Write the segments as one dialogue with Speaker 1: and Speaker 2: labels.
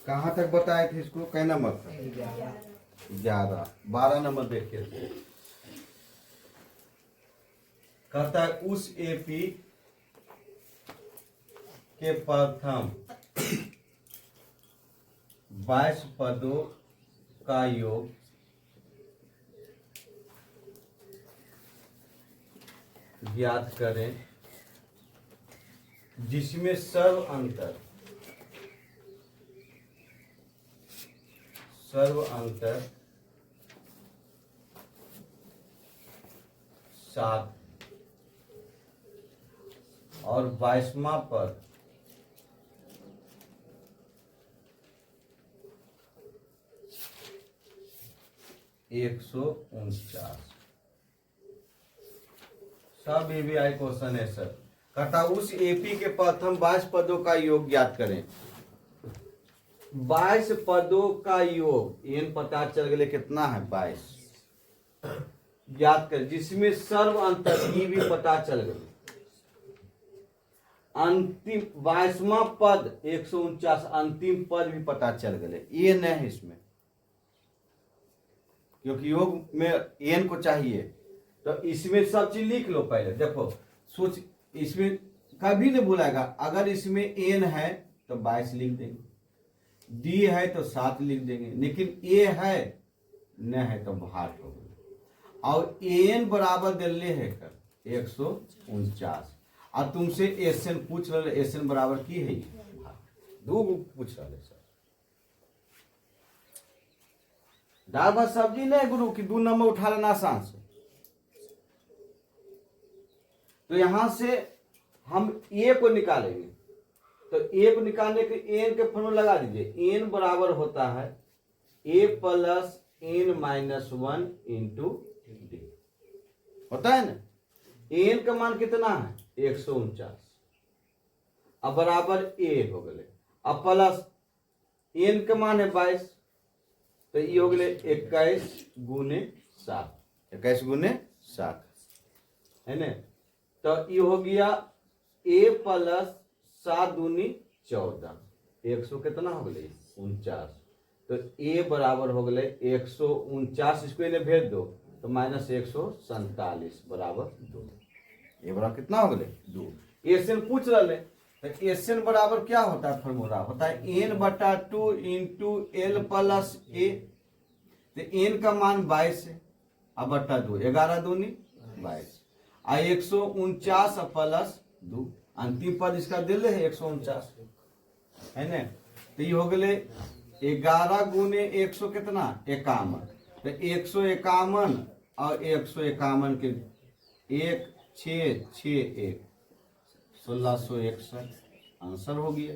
Speaker 1: कहाँ तक बताए थे इसको, कै नंबर था? 11। 12 नंबर देखिए। कहता है उस एपी के प्रथम 22 पदों का योग ज्ञात करें जिसमें सर्व अंतर 7 और 22वां पद 149। सब ईवीआई क्वेश्चन है सर। कहता उस एपी के प्रथम 22 पदों का योग ज्ञात करें। 22 पदों का योग एन पता चल गए कितना है 22 ज्ञात कर जिसमें सर्व अंतर ई भी पता चल गए। अंतिम 22वां पद 149 अंतिम पद भी पता चल गए। ये नहीं है इसमें, क्योंकि योग में एन को चाहिए। तो इसमें सब चीज लिख लो पहले। देखो सोच, इसमें कभी नहीं बुलाएगा। अगर इसमें एन है तो 22 लिख देंगे, डी है तो 7 लिख देंगे, लेकिन ए है न है तो भाट हो गए। और एन बराबर दिल्ली है कर 149 और तुमसे एसएन पूछ रहे, एसएन बराबर की है दो पूछ रहे सर। दाल भात सब्जी नहीं गुरु की 2 नंबर उठा लेना आसान से। तो यहां से हम ए को निकालेंगे। तो ए को निकालने के एन के फॉर्मूला लगा दीजिए। एन बराबर होता है a plus n minus 1 into d, होता है ना। एन का मान कितना है 149 अब बराबर ए हो गए। अब प्लस एन का मान है 22 तो ये हो गए 21 गुने 7, 21 गुने 7 है ना। तो ये हो गया ए प्लस 7 दूनी 14, 100 कितना हो गए 49। तो ए बराबर हो गए 149, इसको इन्हें भेज दो तो माइनस 147 बराबर 2। ए बराबर कितना हो गए 2। एसएन पूछ रहे तो एसएन बराबर क्या होता है, फॉर्मूला होता है एन बटा 2 इंटू एल प्लस ए। तो एन का मान 22 है अब बटा 2, 11 दूनी 22 आ 149 प्लस 2 अंतिम पद इसका दिल है 149 है ना। तो ये हो गए 11 गुने 100 कितना 51। तो 151 और 151 के 1 6 6 1 1661 आंसर हो गया।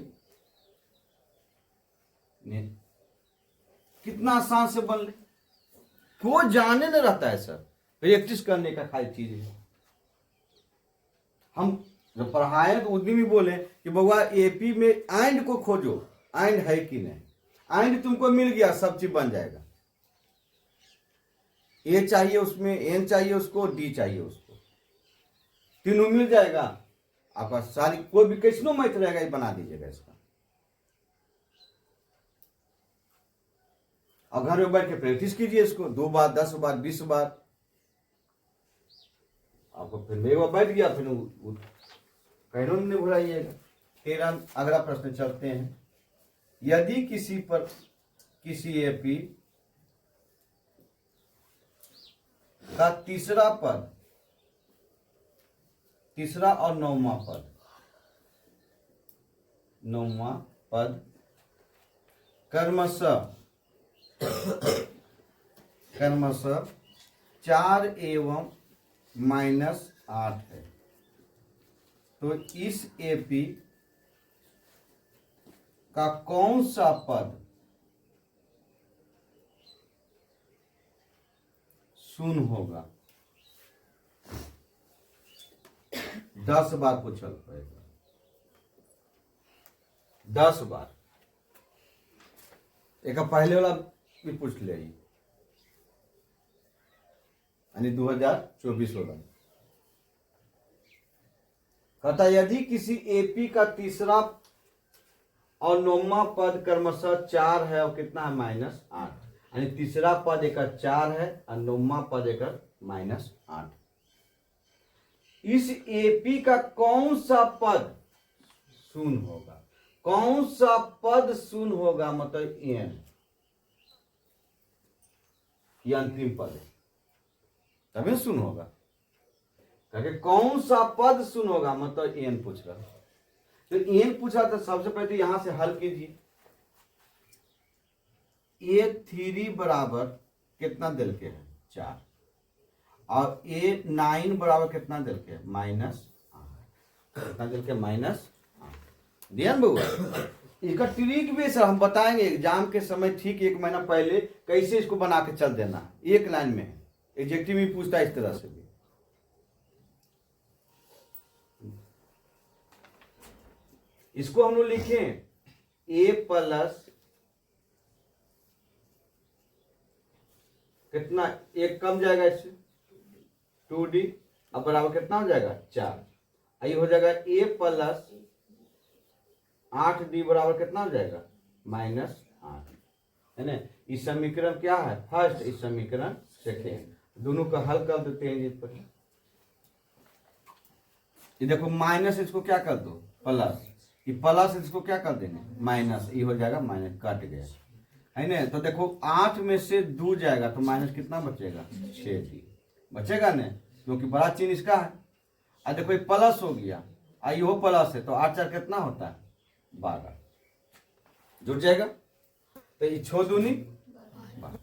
Speaker 1: कितना आसान से बन ले, कोई जाने न रहता है सर। प्रैक्टिस करने का खाली चीज है। हम जब पढ़ाए तो उस दिन भी बोले कि बउआ एपी में एंड को खोजो, एंड है कि नहीं। एंड तुमको मिल गया सब चीज बन जाएगा। ए चाहिए उसमें, एन चाहिए उसको, डी चाहिए उसको, तीनों मिल जाएगा आपका। सारी कोई भी कैसनो मैथ रहेगा ये बना दीजिएगा इसका। और घर में बैठ के प्रैक्टिस कीजिए इसको 2 बार 10 बार 20 बार। आपको फिर एक बार बैठ गया फिर कहना नहीं भुलाइएगा। फिर हम अगला प्रश्न चलते हैं। यदि किसी पर किसी एपी का तीसरा पद, तीसरा और 9वां पद, 9वां पद क्रमशः 4 एवं -8 है, तो इस एपी का कौन सा पद शून्य होगा? 10 बार पूछल पड़ेगा, 10 बार। एक पहले वाला भी पूछ ले, यानी 2024 वाला। कहता यदि किसी एपी का तीसरा और नौवां पद क्रमशः 4 है और कितना है -8, यानी तीसरा पद एक 4 है और नौवां पद एक -8। इस एपी का कौन सा पद शून्य होगा? कौन सा पद शून्य होगा? मतलब एन, ये अंतिम पद है तभी शून्य होगा। क्योंकि कौन सा पद शून्य होगा मतलब एन पूछ रहा। तो एन पूछा तो सबसे पहले तो यहां से हल कीजिए। A3 बराबर कितना दिल के है 4 और A9 बराबर कितना दिल के -8, कितना दिल के -8। ध्यान बहुआ इसका ट्रिक भी सर हम बताएंगे एग्जाम के समय, ठीक 1 महीना पहले कैसे इसको बना के चल देना। एक लाइन में एग्जेक्टिव में पूछता है इस तरह से भी। इसको हम लोग लिखें A प्लस कितना, एक कम जाएगा इससे 2D, अब बराबर कितना हो जाएगा 4। ये हो जाएगा A प्लस 8D बराबर कितना हो जाएगा -8, है ना। इस समीकरण क्या है फर्स्ट, इस समीकरण सेकेंड, दोनों का हल कर देते हैं। जिस पर ये देखो माइनस, इसको क्या कर दो प्लस, ये प्लस इसको क्या कर देंगे माइनस, ये हो जाएगा माइनस, कट गया है ना। तो देखो 8 में से 2 जाएगा तो माइनस कितना बचेगा 6D बचेगा ना, क्योंकि बड़ा चिन्ह इसका है। अब देखो ये प्लस हो गया, आई हो प्लस है तो 8 4 कितना होता है 12, जुड़ जाएगा। तो ये 6 दूनी 12,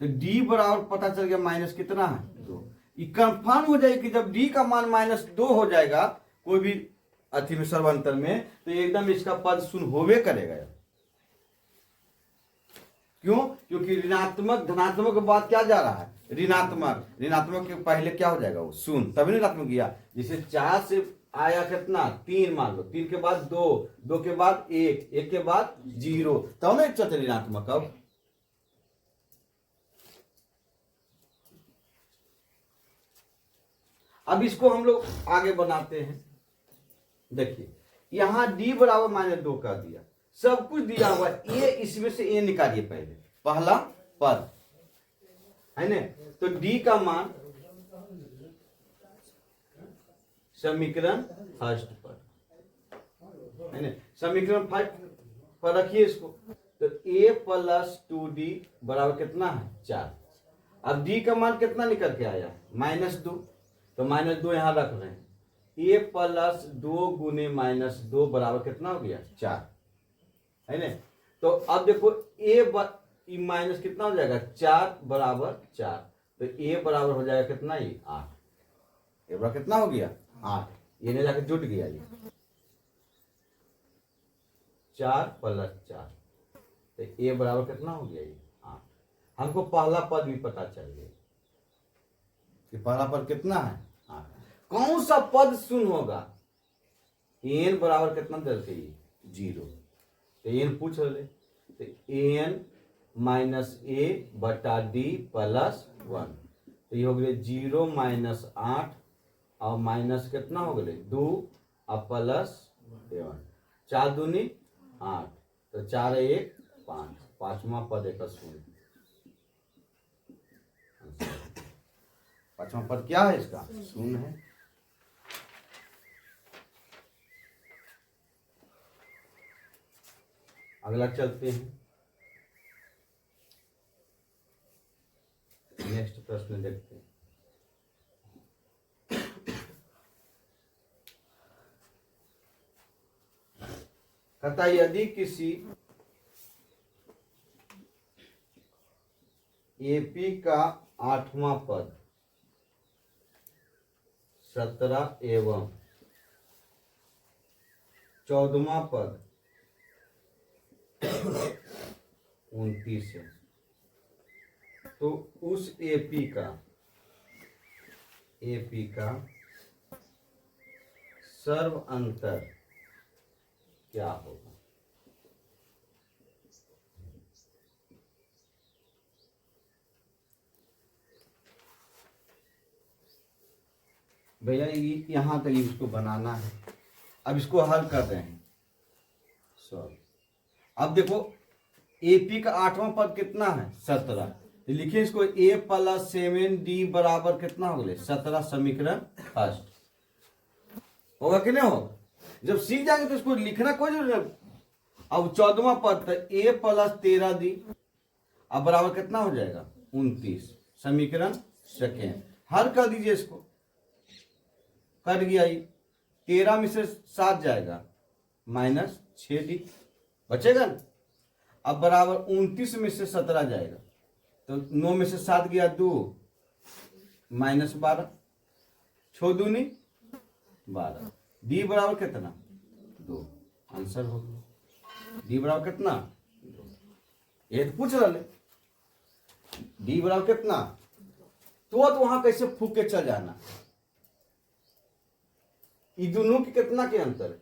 Speaker 1: तो D बराबर पता चल गया माइनस कितना है 2। ये कंफर्म हो जाएगा कि जब D का मान -2 हो जाएगा कोई भी अति में सर्वांतर में, तो एकदम इसका पद शून्य होवे करेगा। क्यों? क्योंकि ऋणात्मक धनात्मक के बाद क्या जा रहा है ऋणात्मक, ऋणात्मक के पहले क्या हो जाएगा वो शून्य, तभी ऋणात्मक गया। जैसे 4 से आया कितना 3, मान लो 3 के बाद 2, 2 के बाद 1, 1 के बाद 0, तब ना चलते ऋणात्मक। अब इसको हम लोग आगे बनाते हैं। देखिए यहां D बराबर -2 कर दिया, सब कुछ दिया हुआ ए, इसमें से ए निकालिए पहले, पहला पद है ना। तो D का मान समीकरण फर्स्ट पर है ना, समीकरण फर्स्ट पर रखिए इसको। तो A प्लस 2D बराबर कितना है 4। अब D का मान कितना निकल के आया -2, तो -2 यहां रख रहे हैं। A प्लस 2 गुने -2 बराबर कितना हो गया 4, है ना। तो अब देखो A माइनस कितना हो जाएगा 4 बराबर 4, तो A बराबर हो जाएगा कितना ये 8, A बराबर कितना हो गया 8, ये नहीं जाकर जुट गया ये 4 प्लस 4, तो A बराबर कितना हो गया ये 8। हमको पहला पद भी पता चल गया कि पहला पद कितना है 8। कौन सा पद शून्य होगा? n बराबर कितना दे 0, तो n पूछ ले, तो n -a बटा d प्लस 1, तो ये हो गए 0 -8 और माइनस कितना हो गए 2 और प्लस 1, 4 दूनी 8, तो 4 1 5, पांचवा पद एक शून्य। पांचवा पद क्या है इसका शून्य है। अगला चलते हैं, नेक्स्ट प्रश्न देखते हैं। कहता यदि किसी एपी का 8वां पद 17 एवं 14वां पद 29 है, तो उस एपी का सर्व अंतर क्या होगा? भैया यहां तक इसको बनाना है। अब इसको हल कर रहे हैं सॉल्व। अब देखो एपी का 8वां पद कितना है 17, तो लिखिए इसको a प्लस 7d बराबर कितना हो गया 17 समीकरण फर्स्ट। होगा कि नहीं होगा? जब सीख जाएंगे तो इसको लिखना कोई जरूरत नहीं। अब 14वां पद था a प्लस 13d, अब बराबर कितना हो जाएगा 29 समीकरण सेकेंड। हल कर दीजिए इसको, कट गया ये, 13 में से 7 जाएगा -6d बचेगा ना। अब बराबर 29 में से 17 जाएगा तो 9 में से 7 गया 2 -12, 6 दूनी 12, डी बराबर कितना 2, आंसर हो गया। डी बराबर कितना 2, ये तो पूछ रहा है डी बराबर कितना, तो वहां कैसे फूक के चल जाना। ये दोनों की कितना के अंतर है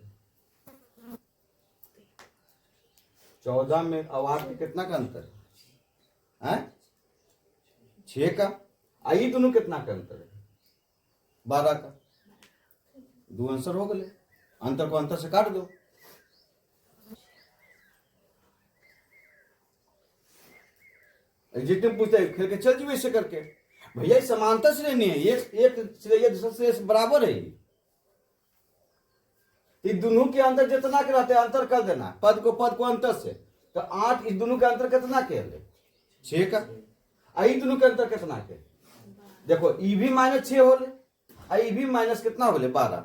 Speaker 1: 14 में और 8 के कितना का अंतर है 6 का। आई दोनों कितना का अंतर है 12 का। 2 आंसर हो गए, अंतर को अंतर से काट दो। जितने पूछते हैं खेल के चल जी वैसे करके, भैया समांतर श्रेणी है, एक श्रेणी दूसरे श्रेणी बराबर है। ये दोनों के अंतर जितना के रहते अंतर कर देना, पद को अंतर से। तो 8 इस दोनों के अंतर कितना के 6 का, आई दोनों के अंतर कितना के देखो, ई भी -6 हो ले, आई भी माइनस कितना हो ले 12,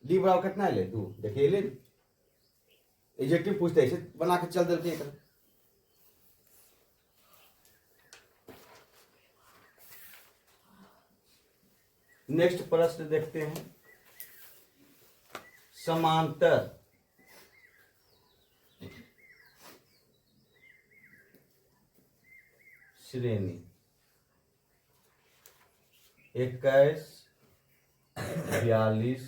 Speaker 1: डी बराबर कितना ले 2। देखिए ले एडजेक्टिव पूछते ऐसे बना के चल देते हैं। नेक्स्ट प्रश्न देखते हैं, समांतर श्रेणी 21, 42।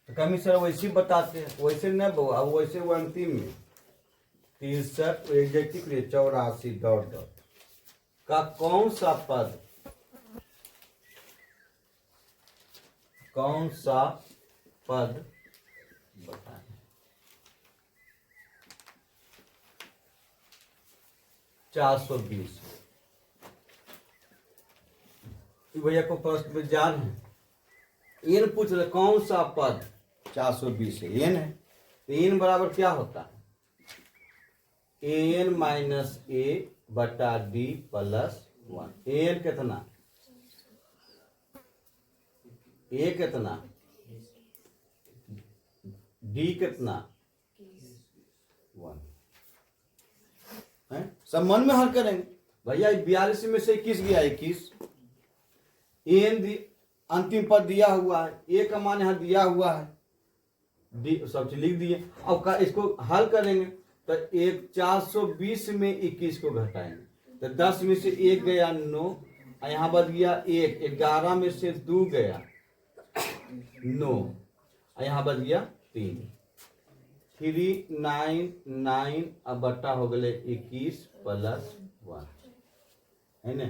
Speaker 1: तो कमी सर वैसे बताते हैं, वैसे न अब वैसे वो अंतिम में 63 एडजेक्टिव 84 डॉट का कौन सा पद बताएं। भैया को प्रश्न में जान है, एन पूछ रहे कौन सा पद 420 है, एन है तो एन बराबर क्या होता है एन माइनस ए बटा डी प्लस 1। एन कितना ए कितना डी कितना 1 है। सब मन में हल करेंगे भैया। 42 में से 21 गया 21, एन अंतिम पद दिया हुआ है, ए का मान यहां दिया हुआ है, डी सब चीज लिख दिए। अब इसको हल करेंगे तो 420 में 21 को घटाएंगे तो 10 में से 1 गया 9, यहां बच गया 1, 11 में से 2 गया 9, यहां बच गया 3, 399 अब बट्टा हो गए 21 प्लस 1 है ना।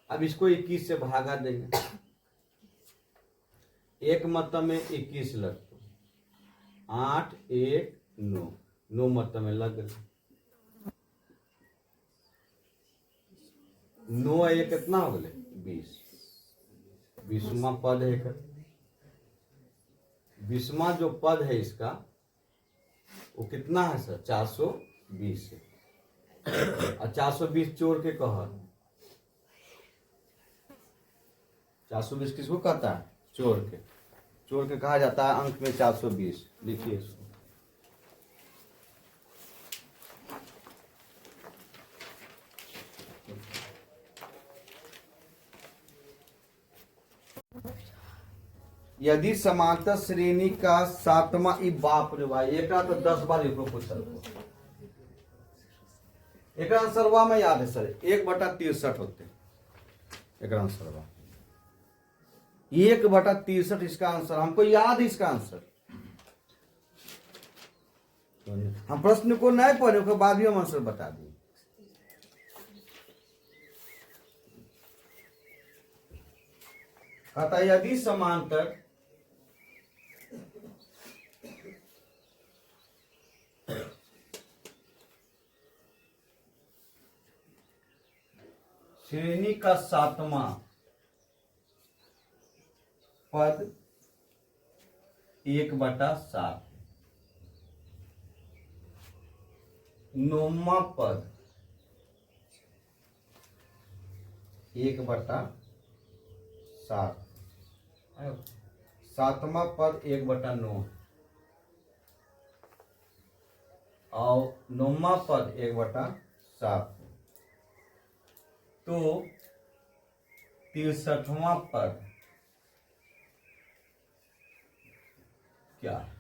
Speaker 1: अब इसको 21 से भागा देंगे, एक मतलब में 21 लगते 8 1 9, 9 मतलब में लग गए 9 एक कितना हो गए 20, 20वां पद है। 20वां जो पद है इसका वो कितना है सर 420 है। और 420 चोर के कह 420 किसको कहता है चोर के कहा जाता है अंक में 420। लिखिए इसको, यदि समांतर श्रेणी का 7वां, बाप रे भाई एक तो 10 बार एक आंसरवा में याद है सर 1/63 होते एक आंसरवा 1/63 इसका आंसर हमको याद है। इसका आंसर हम प्रश्न को नहीं पढ़े उसके बाद भी हम आंसर बता दिए। कहता यदि समांतर श्रेणी का 7वां पद 1/7, 9वां पद 1/7, 7वां पद 1/9 और 9वां पद 1/7, तो 63वां पद क्या है?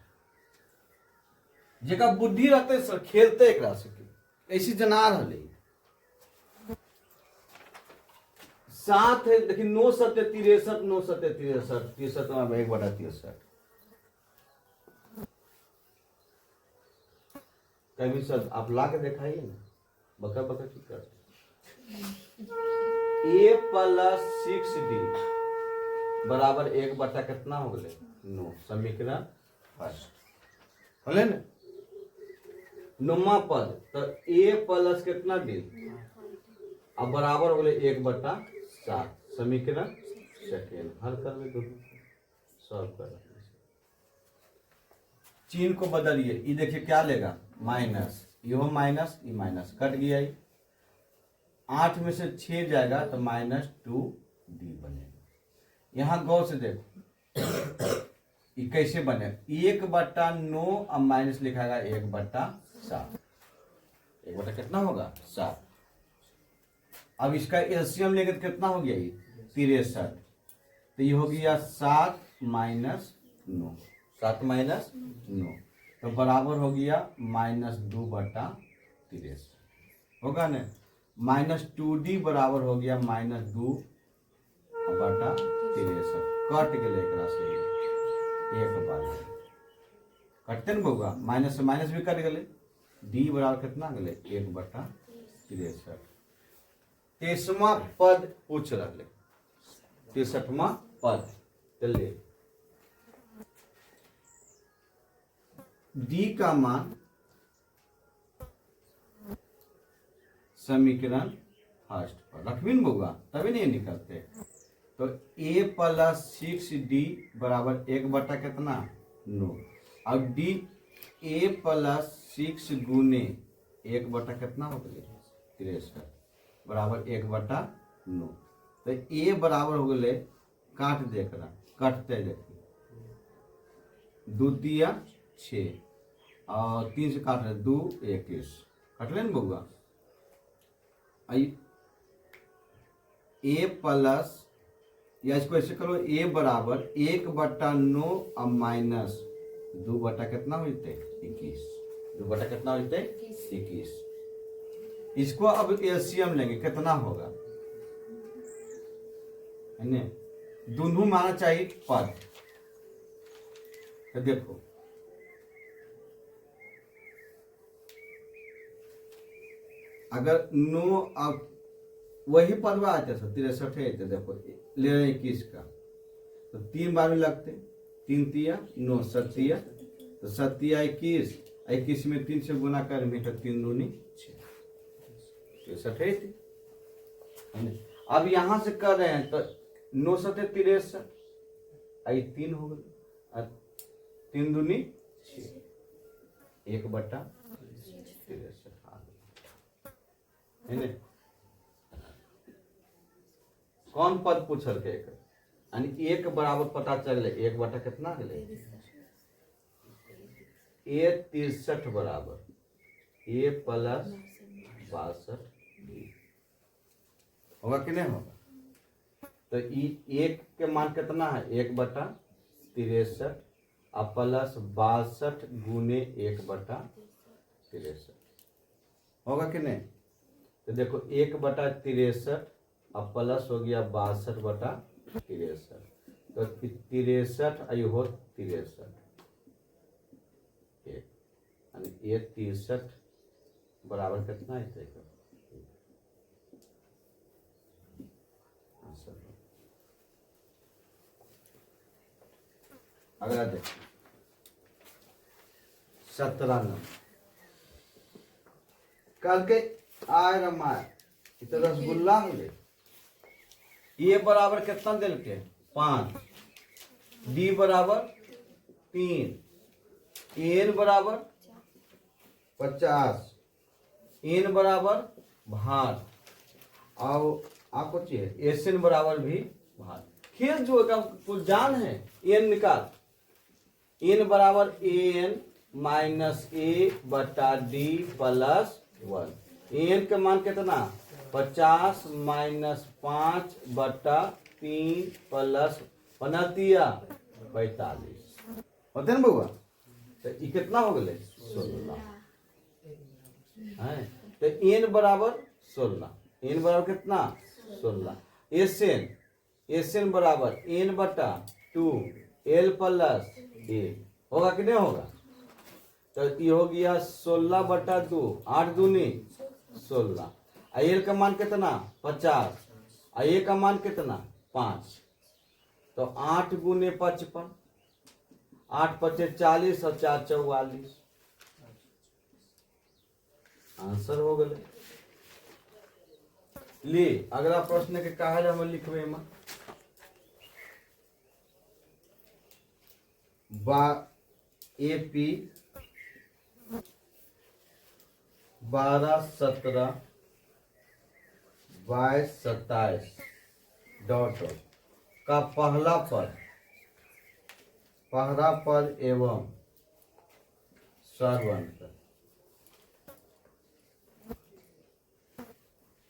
Speaker 1: जेका बुद्धि रहते सर खेलते एक राशि के ऐसी जना रहे 7 है। देखिए 9 सत्य 63, 9 सत्य 63, 63 में 1/63। कभी सर आप ला के दिखाइए ना, बकर बकर की करते a + 6d बराबर 1 कितना हो गए 9, समीकरण फर्स्ट बोले ना। 9वां पद तो a + कितना d अब बराबर हो गए 1/7, समीकरण सेकेंड हल कर ले, दोनों सॉल्व कर। चिन्ह को बदलिए, ये देखिए क्या लेगा माइनस, ये माइनस ये माइनस कट गया, 8 में से 6 जाएगा तो -2d बनेगा। यहां गौर से देखो ये कैसे बने, 1/9 अब माइनस लिखाएगा 1/7, 1 कितना होगा 7। अब इसका एलसीएम लेंगे तो कितना हो गया ये 63, तो ये हो गया 7 - 9, 7 - 9 तो बराबर हो गया -2/63 होगा ना। -2d बराबर हो गया -2/63 कट गए एक राशि एक बार कटते न बउआ, माइनस से माइनस भी कट गए, डी बराबर कितना गए 1/63। 23वां पद पूछ रहे, 63वां पद चलिए डी का मान समीकरण फर्स्ट पर रखबी न बउआ तभी नहीं निकलते। तो a + 6d बराबर 1 कितना 9, अब d a + 6 गुने 1 कितना हो गया 63 बराबर 1/9, तो a बराबर हो गए काट देख रहा कटते देखिए 2 दिया 6 और 3 से काट रहे 2 21 कट ले न बउआ। a प्लस या इसको ऐसे करो a बराबर 1/9 और माइनस 2 कितना होते 21, 2 कितना होते 21। इसको अब एलसीएम लेंगे कितना होगा, दोनों माना चाहिए पद, तो देखो अगर 9 अब वही पद आते 63 है तो देखो ले रहे 21 का तो 3 बार में लगते 3 तिया 9 7 तो 7 21, 21 में 3 से गुना कर में तो 3 दूनी 6 63। अब यहां से कर रहे हैं तो 9 7 63 आई 3 हो गए 3 दूनी 6 1/63 कौन पद पूछल के यानी 1 बराबर पता चल 1 कितना गए a 63 बराबर a + 62d होगा कि नहीं होगा। तो 1 के मान कितना है 1/63 और प्लस 62 गुने 1/63 होगा कि नहीं। तो देखो 1/63 अब प्लस हो गया 62/63 तो 63 आई हो 63 यानी ये 63 बराबर कितना है अगला देख 17 नंबर कल के आय रमाय रसगुल्ला मिले ए बराबर कितना दिल के 5, डी बराबर 3, एन बराबर 50, एन बराबर भार और आपको चाहिए एस एन बराबर भी भार। खेल जो का कुछ जान है एन निकाल, एन बराबर एन माइनस ए बटा डी प्लस 1। एन का मान कितना 50 माइनस 5 बटा 3 प्लस 45 होते ना बउआ। तो ये कितना हो गए 16 है। तो एन बराबर 16, एन बराबर कितना 16। एस एन बराबर एन बटा 2 एल प्लस ए होगा कि नहीं होगा। तो ये हो गया 16 बटा 2, 8 दूनी 16। एल का मान कितना 50, ए का मान कितना 5। तो 8 गुने 55, 8 पचे 40 और 4 44। आंसर हो गए। ले अगला प्रश्न के कहा हम लिखबे में एपी 12 17 22 27 डॉट का पहला पद एवं सर्वांतर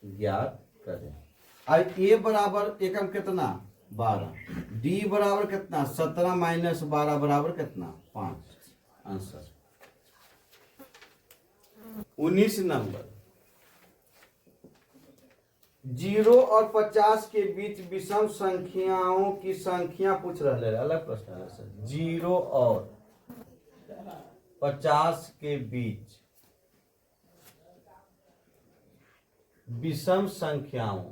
Speaker 1: ज्ञात करें। अब ए बराबर एकम कितना 12, डी बराबर कितना 17 माइनस 12 बराबर कितना 5। Answer 19 number. 0 और 50 के बीच विषम संख्याओं की संख्या पूछ रहे हैं। अलग प्रश्न है सर। 0 और 50 के बीच विषम संख्याओं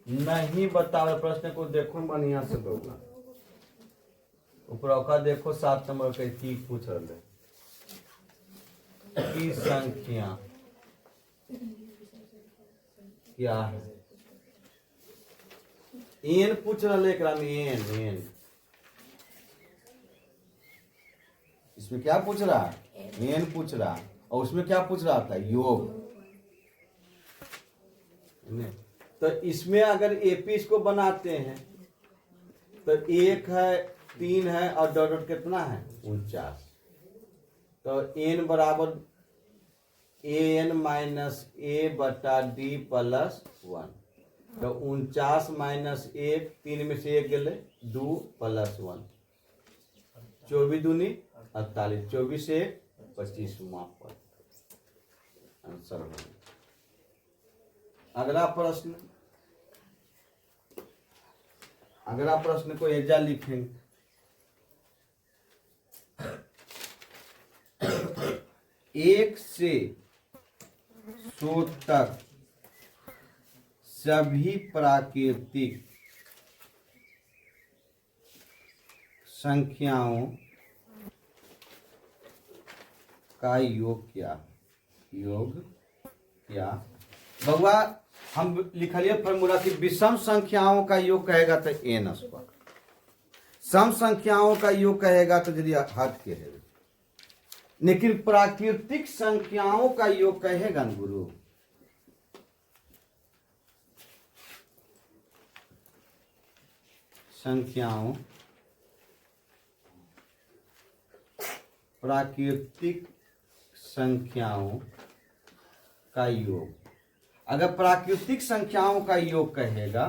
Speaker 1: नहीं बताओ। प्रश्न को देखो बढ़िया से होगा। ऊपर का देखो 7 नंबर के की पूछ रहे की संख्या क्या है। एन पूछ रहे एन इसमें क्या पूछ रहा है एन पूछ रहा है। और उसमें क्या पूछ रहा था योग। तो इसमें अगर एपी इसको बनाते हैं तो 1 है 3 है और डॉट कितना है 49। तो एन बराबर एन माइनस ए बटा डी प्लस 1। तो 49 माइनस 1, 3 में से 1 गए 2 प्लस 1, 24 दूनी 48, 24 से 25 माफ पर आंसर हो। अगला प्रश्न को एजा लिखेंगे। 1 से 100 तक सभी प्राकृतिक संख्याओं का योग क्या बउआ। हम लिखलिए फॉर्मूला की विषम संख्याओं का योग कहेगा तो एन स्क्वायर, सम संख्याओं का योग कहेगा तो यदि हट के है, लेकिन प्राकृतिक संख्याओं का योग कहेगा न गुरु। संख्याओं प्राकृतिक संख्याओं का योग। अगर प्राकृतिक संख्याओं का योग कहेगा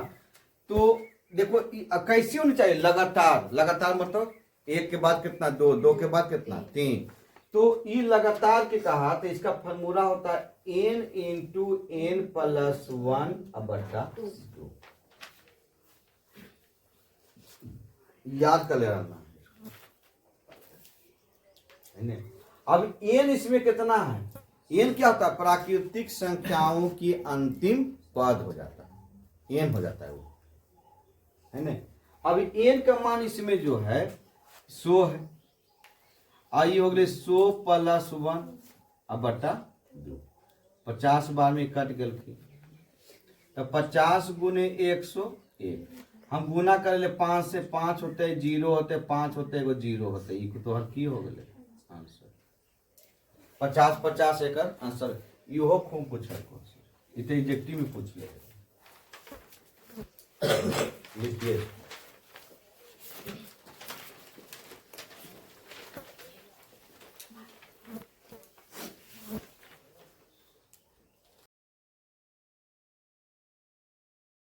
Speaker 1: तो देखो कैसी होनी चाहिए लगातार। लगातार मतलब 1 के बाद कितना 2, 2 के बाद कितना 3। तो ये लगातार के कहा तो इसका फॉर्मूला होता है n इंटू n प्लस 1 बटा 2। याद कर लेना। अब n इसमें कितना है, n क्या होता है प्राकृतिक संख्याओं की अंतिम पद हो जाता है, n हो जाता है वो, है ना। अब n का मान इसमें जो है 100 है। आई हो गए 100 प्लस 1 बटा 2 50 बार में कट गल तो 50 गुने 101 हम गुना कर ले 5 से 5 होते 0 होते 5 होते एगो 0 होते तोहर की हो गए आंसर 50-50 एकर आंसर इहो खूब पूछल इतने एग्जेक्टिव में पूछ ले लिखिए